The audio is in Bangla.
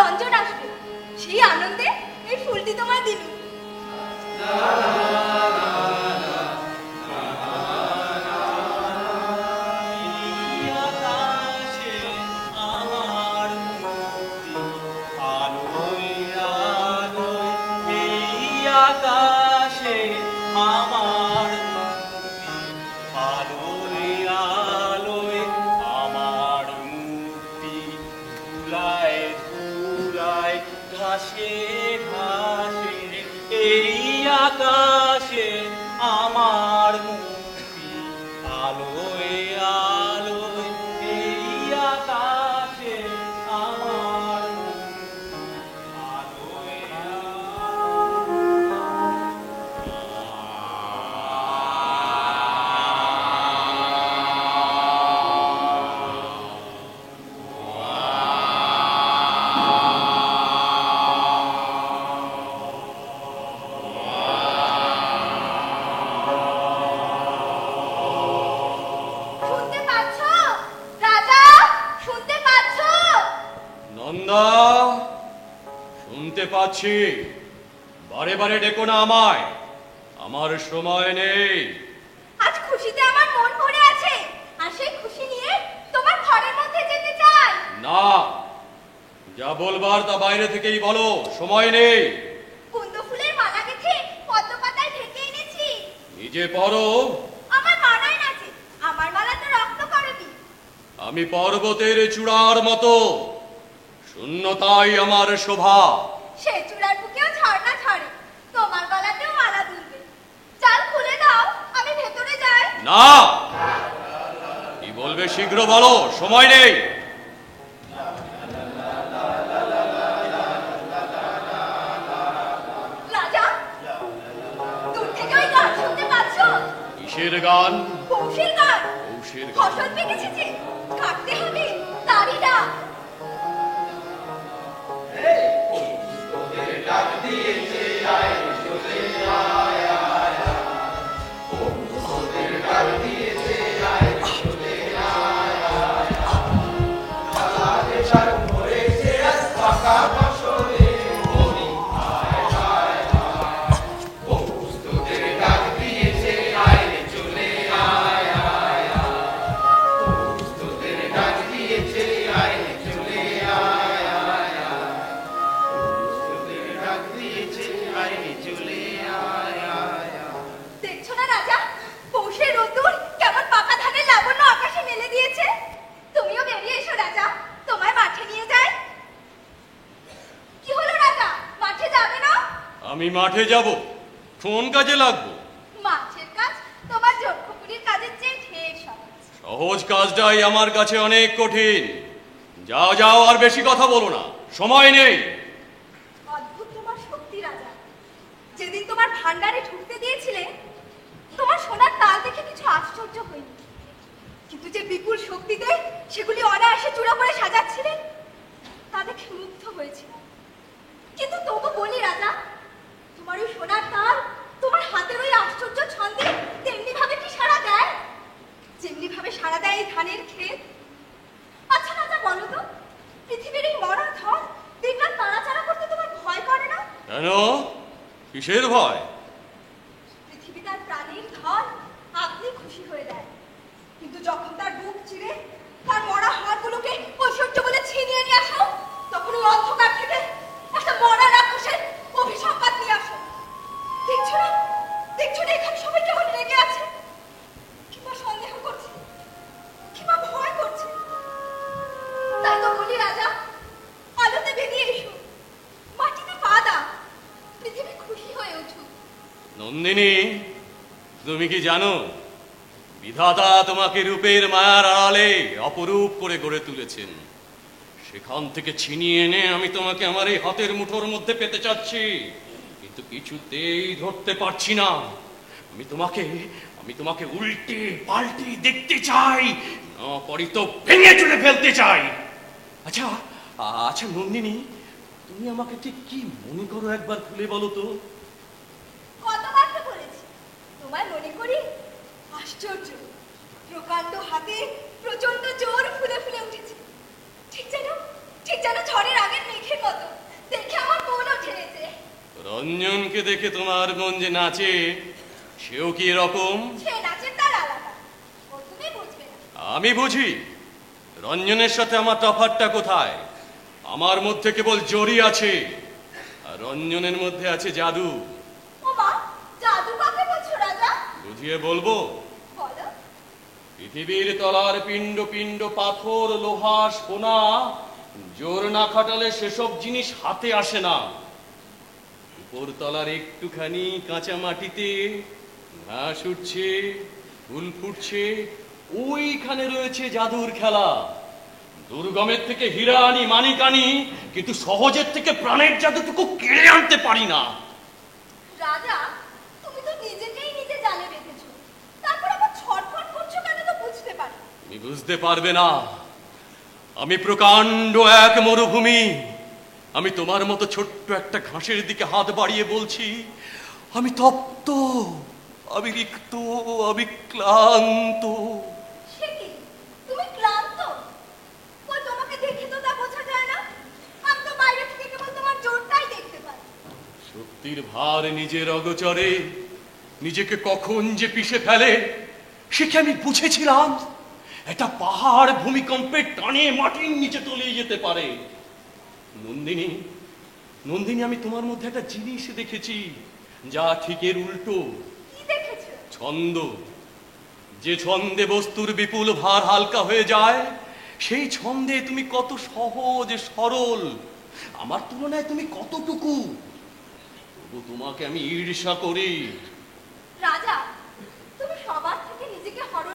রঞ্জন আসবে, সেই আনন্দে এই ফুলটি তোমায় দিল। আকাশে আমার মুক্তি, আলোয় আলোয় এই আকাশে আমার মুক্তি, আলোয় শুনতে পাচ্ছি, বারে বারে ডেকো না আমায়, আমার সময় নেই। আজ খুশিতে আমার মন ভরে আছে, আর সেই খুশি নিয়ে তোমার ঘরের মধ্যে যেতে চাই। না, যা বলবার তা বাইরে থেকেই বলো, সময় নেই। কুন্দ ফুলের মালা গেথে পদ্ম পাতায় ঢেকে এনেছি, নিজে পরো। আমার মানায় না যে, আমার মালা তো রক্ত করেনি। আমি পর্বতের চূড়ার মতো, শূন্যতাই আমার শোভা। সে চূড়ার বুকেও ঝর্ণা ঝরে, তোমার গলাতেও মালা দুলবে। চাল খুলে দাও, আমি ভেতরে যাই। না, কি বলবে শীঘ্র বলো, সময় নেই। রাজা, দূর থেকে ওই গান শুনতে পাচ্ছ? কিসের গান? পৌষের গান। পৌষের গান। ফসল পেকেছে যে, কাটতে হবে, তারই ডাক। ডাক দিয়েছে আয় চলে আয় আয়, ও ওদের ডাক দিয়েছে আয় চলে আয় আয়, কালারে সার ভরেছে আজ ফাঁকা ফসলে মরি আয় আয় আয়, ও ওদের ডাক দিয়েছে আয় চলে আয় আয় আয়, ও ওদের ডাক দিয়েছে আয় চলে আয় আয় আয়, দেখছো না রাজা, পৌষের রোদ্দুর কেমন পাকা ধানের লাবণ্য আকাশে মেলে দিয়েছে। তুমিও বেরিয়ে এসো রাজা, তোমায় মাঠে নিয়ে যাই। কি হলো রাজা, মাঠে যাবে না? আমি মাঠে যাব, কোন কাজে লাগবো? মাঠের কাজ তোমার যক্ষপুরীর কাজের চেয়ে ঢের সহজ। সহজ কাজটাই আমার কাছে অনেক কঠিন। যাও যাও, আর বেশি কথা বলো না, সময় নেই। অদ্ভুত তোমার শক্তি রাজা। যেদিন তোমার ভান্ডারে ঢুকতে দিয়েছিলে, তোমার সোনার তাল দেখে কিছু আশ্চর্য হয়নি, কিন্তু যে বিপুল শক্তিতে সেগুলি অনায়াসে চূড়া করে সাজাচ্ছিলেন, তা দেখে মুগ্ধ হয়েছিলাম। কিন্তু তবু বলি রাজা, তোমার ওই সোনার তাল তোমার হাতের ওই আশ্চর্য ছন্দে তেমনি ভাবে কি সাড়া দেয়, যেমনি ভাবে সাড়া দেয় এই ধানের ক্ষেত। আচ্ছা রাজা, বলো তো, পৃথিবীর এই মরা ধন দিনরাত নাড়াচাড়া করতে তোমার ভয় করে না? কেন, কিসের ভয়? পৃথিবী তার প্রাণীর ধন আপনি খুশি হয়ে দেয়, কিন্তু যখন তার বুক চিরে তার মরা হাড়গুলোকে ঐশ্বর্য বলে ছিনিয়ে নিয়ে আসো, তখন ওই অন্ধকার থেকে একটা মরা রাক্ষসের অভিসম্পাত নিয়ে আসো। দেখছো না, দেখছো না এখানে সবাই কেমন রেগে আছে, কিংবা সন্দেহ করছে, কিংবা ভয় করছে। তাই তো বলি রাজা, আলোতে বেরিয়ে এসো, মাটিতে পা দাও, পৃথিবী খুশি হয়ে উঠুক। নন্দিনী, তুমি কি জানো, বিধাতা তোমাকে রূপের মায়ার আড়ালে অপরূপ করে গড়ে তুলেছেন। সেখান থেকে ছিনিয়ে এনে আমি তোমাকে আমার এই হাতের মুঠোর মধ্যে পেতে চাচ্ছি, কিন্তু কিছুতেই ধরতে পারছি না। আমি তোমাকে উল্টে পাল্টে দেখতে চাই, না পারি তো ভেঙে চুরে ফেলতে চাই। আচ্ছা আচ্ছা নন্দিনী, তুমি আমাকে ঠিক কি মনে করো একবার খুলে বলো তো। কতবার তো বলেছি, তোমায় মনে করি আশ্চর্য, প্রকাণ্ড হাতে প্রচন্ড জোর ফুলে ফুলে উঠেছে, ঠিক যেন ঝড়ের আগের মেঘের মতো। রঞ্জনকে দেখে তোমার মন যে নাচে, সেও কি এরকম? সে নাচের তার আলাদা, ও তুমি বুঝবে না। আমি বুঝি। রঞ্জনের সাথে আমার তফাৎটা কোথায়? আমার মধ্যে কেবল জড়ি আছে, আর রঞ্জনের মধ্যে আছে জাদু। ও মা, জাদু কাকে বলছো রাজা? বুঝিয়ে বলবো? বলো। পৃথিবীর তলার পিণ্ড পিণ্ড পাথর, লোহা, সোনা, জোর না খাটালে সেসব জিনিস হাতে আসে না। উপর তলার একটুখানি কাঁচা মাটিতে ঘাস উঠছে, ফুল ফুটছে, ওইখানে রয়েছে জাদুর খেলা। দুর্গমের থেকে হীরা আনি, মানিক আনি, কিন্তু সহজের থেকে প্রাণের জাদুটুকু কেড়ে আনতে পারি না। রাজা, তুমি তো নিজেকেই নিজে জালে রেখেছো, তারপর আবার ছটফট করছো কেন তো বুঝতে পারি। তুমি বুঝতে পারবে না, আমি প্রকাণ্ড এক মরুভূমি। আমি তোমার মতো ছোট্ট একটা ঘাসের দিকে হাত বাড়িয়ে বলছি, আমি তপ্ত, আমি রিক্ত, আমি ক্লান্ত। সে কি, তুমি ক্লান্ত? কই তোমাকে দেখে তো তা বোঝা যায় না। আমি তো বাইরে থেকে কেবল তোমার জোরটাই দেখতে পাই। শক্তির ভার নিজের অগোচরে নিজেকে কখন যে পিষে ফেলে সে কি আমি বুঝেছিলাম? একটা পাহাড় ভূমিকম্পের টানে মাটির নিচে তলিয়ে যেতে পারে। নন্দিনী, নন্দিনী, আমি তোমার মধ্যে একটা জিনিস দেখেছি যা ঠিক এর উল্টো। কি দেখেছো? ছন্দ। যে ছন্দে বস্তুর বিপুল ভার হালকা হয়ে যায়, সেই ছন্দে তুমি কত সহজ সরল। আমার তুলনায় তুমি কতটুকু। তবু তোমাকে আমি ঈর্ষা করি। রাজা,